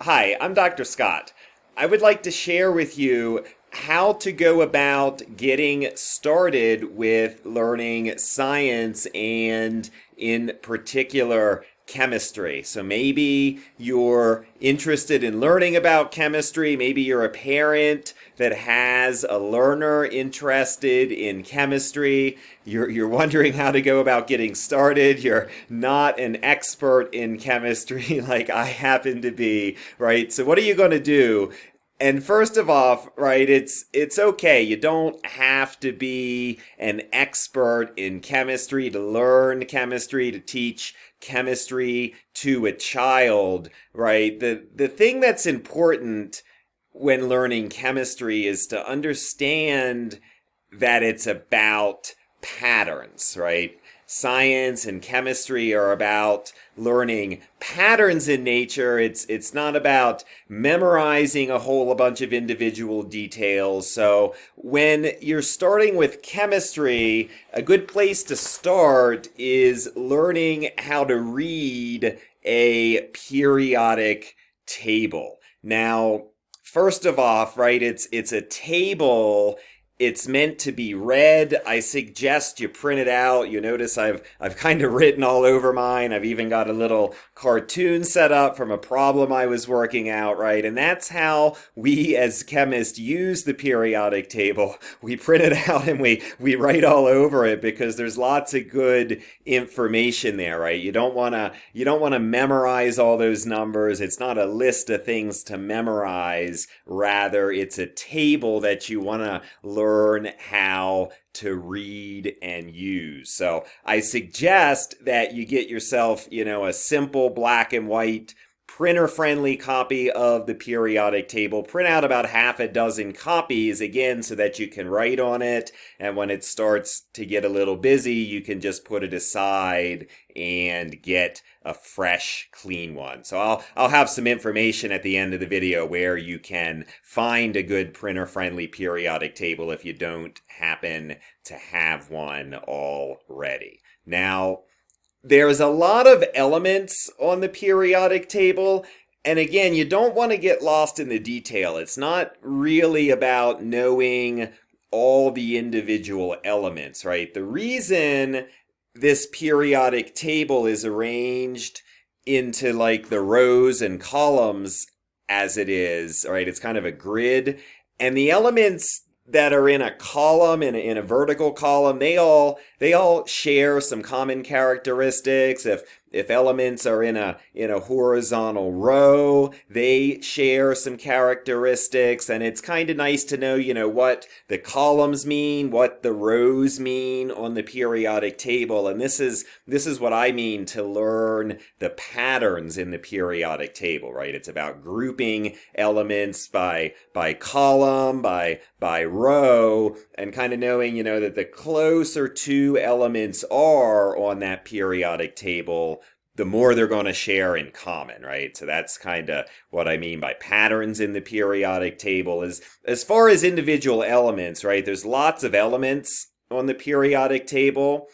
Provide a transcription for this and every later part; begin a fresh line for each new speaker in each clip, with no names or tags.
Hi, I'm Dr. Scott. I would like to share with you how to go about getting started with learning science and, in particular, chemistry. So maybe you're interested in learning about chemistry. Maybe you're a parent that has a learner interested in chemistry. You're wondering how to go about getting started. You're not an expert in chemistry like I happen to be, right? So what are you going to do? And first of all, right, it's okay. You don't have to be an expert in chemistry to learn chemistry, to teach chemistry to a child, right? The thing that's important when learning chemistry is to understand that it's about patterns, right? Science and chemistry are about learning patterns in nature. It's not about memorizing a whole bunch of individual details. So when you're starting with chemistry, a good place to start is learning how to read a periodic table. Now, first of all, right, it's a table. It's meant to be read. I suggest you print it out. You notice I've kind of written all over mine. I've even got a little cartoon set up from a problem I was working out, right? And that's how we as chemists use the periodic table. We print it out and we write all over it because there's lots of good information there, right? You don't want to memorize all those numbers. It's not a list of things to memorize. Rather, it's a table that you want to learn how to read and use. So I suggest that you get yourself, a simple black and white printer-friendly copy of the periodic table. Print out about half a dozen copies, again, so that you can write on it. And when it starts to get a little busy, you can just put it aside and get a fresh, clean one. So I'll have some information at the end of the video where you can find a good printer-friendly periodic table if you don't happen to have one already. Now, there's a lot of elements on the periodic table, and again, you don't want to get lost in the detail. It's not really about knowing all the individual elements, right? The reason this periodic table is arranged into like the rows and columns as it is, right? It's kind of a grid, and the elements that are in a column, in a vertical column, they all share some common characteristics. If elements are in a horizontal row, they share some characteristics, and it's kind of nice to know, what the columns mean, what the rows mean on the periodic table. And this is what I mean to learn the patterns in the periodic table, right? It's about grouping elements by column, by row, and kind of knowing, that the closer two elements are on that periodic table, the more they're going to share in common, right? So that's kind of what I mean by patterns in the periodic table. Is as far as individual elements, right? There's lots of elements on the periodic table.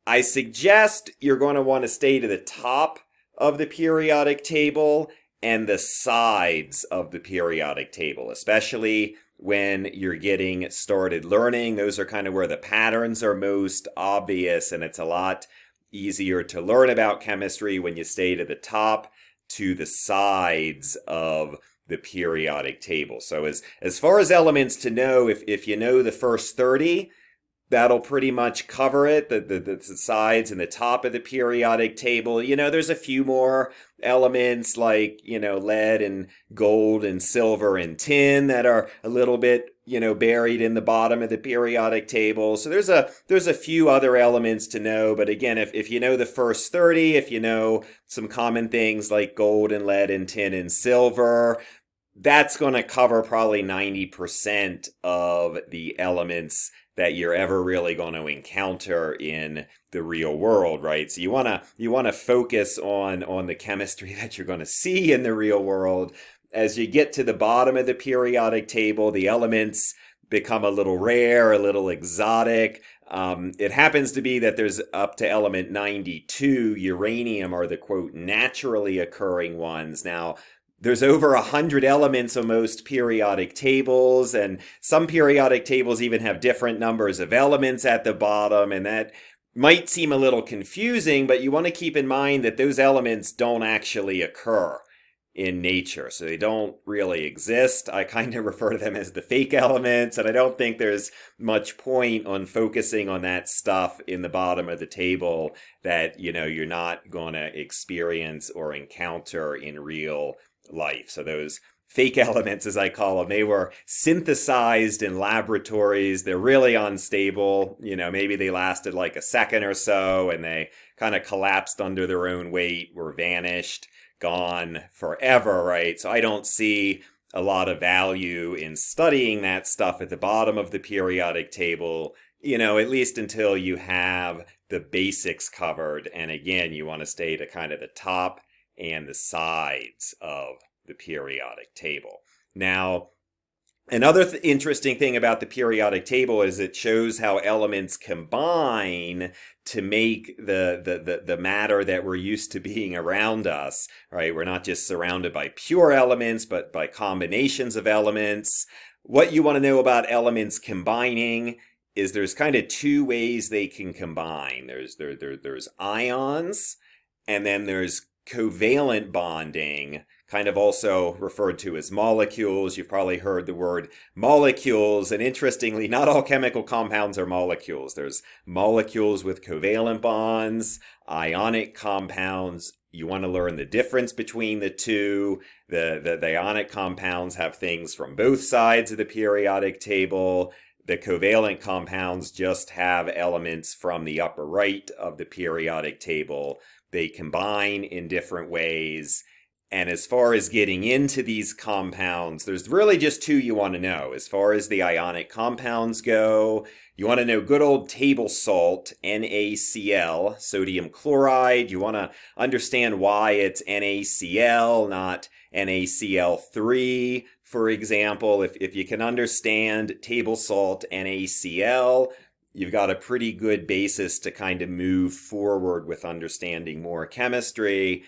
I suggest you're going to want to stay to the top of the periodic table and the sides of the periodic table, especially when you're getting started learning. Those are kind of where the patterns are most obvious, and it's a lot easier to learn about chemistry when you stay to the top to the sides of the periodic table. So as far as elements to know, if you know the first 30, that'll pretty much cover it. The sides and the top of the periodic table. There's a few more elements like, lead and gold and silver and tin that are a little bit, buried in the bottom of the periodic table. So there's a few other elements to know. But again, if you know the first 30, if you know some common things like gold and lead and tin and silver, that's going to cover probably 90% of the elements that you're ever really going to encounter in the real world, right? So you want to focus on the chemistry that you're going to see in the real world. As you get to the bottom of the periodic table, the elements become a little rare, a little exotic. It happens to be that there's up to element 92, uranium, are the quote naturally occurring ones. Now, there's over 100 elements on most periodic tables, and some periodic tables even have different numbers of elements at the bottom, and that might seem a little confusing, but you want to keep in mind that those elements don't actually occur in nature. So they don't really exist. I kind of refer to them as the fake elements, and I don't think there's much point on focusing on that stuff in the bottom of the table that, you're not going to experience or encounter in real life. So those fake elements, as I call them, they were synthesized in laboratories. They're really unstable. Maybe they lasted like a second or so and they kind of collapsed under their own weight, were vanished, gone forever, right? So I don't see a lot of value in studying that stuff at the bottom of the periodic table, at least until you have the basics covered. And again, you want to stay to kind of the top and the sides of the periodic table. Now, another interesting thing about the periodic table is it shows how elements combine to make the matter that we're used to being around us, right? We're not just surrounded by pure elements, but by combinations of elements. What you want to know about elements combining is there's kind of two ways they can combine. There's ions, and then there's covalent bonding, kind of also referred to as molecules. You've probably heard the word molecules, and interestingly, not all chemical compounds are molecules. There's molecules with covalent bonds, ionic compounds. You want to learn the difference between the two. The ionic compounds have things from both sides of the periodic table. The covalent compounds just have elements from the upper right of the periodic table. They combine in different ways. And as far as getting into these compounds, there's really just two you want to know. As far as the ionic compounds go, you want to know good old table salt, NaCl, sodium chloride. You want to understand why it's NaCl, not NaCl3, for example. If you can understand table salt, NaCl, you've got a pretty good basis to kind of move forward with understanding more chemistry.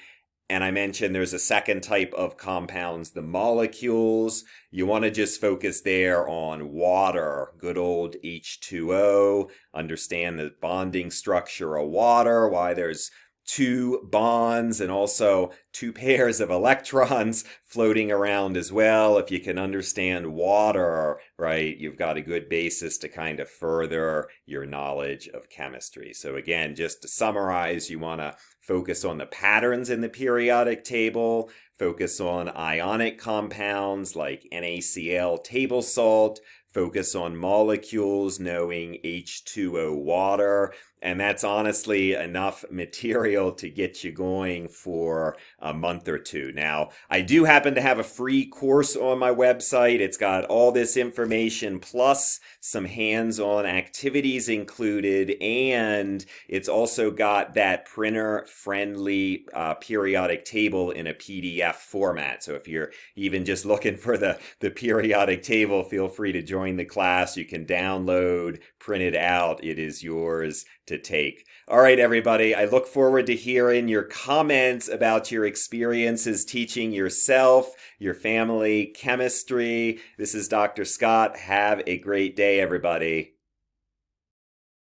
And I mentioned there's a second type of compounds, the molecules. You want to just focus there on water, good old H2O, understand the bonding structure of water, why there's two bonds and also two pairs of electrons floating around as well. If you can understand water, right, you've got a good basis to kind of further your knowledge of chemistry. So again, just to summarize, you want to focus on the patterns in the periodic table, focus on ionic compounds like NaCl, table salt, focus on molecules, knowing H2O, water, and that's honestly enough material to get you going for a month or two. Now, I do happen to have a free course on my website. It's got all this information plus some hands-on activities included, and it's also got that printer-friendly periodic table in a PDF format. So if you're even just looking for the periodic table, feel free to join the class. You can download, print it out. It is yours to take. All right, everybody, I look forward to hearing your comments about your experiences teaching yourself, your family, chemistry. This is Dr. Scott. Have a great day, everybody.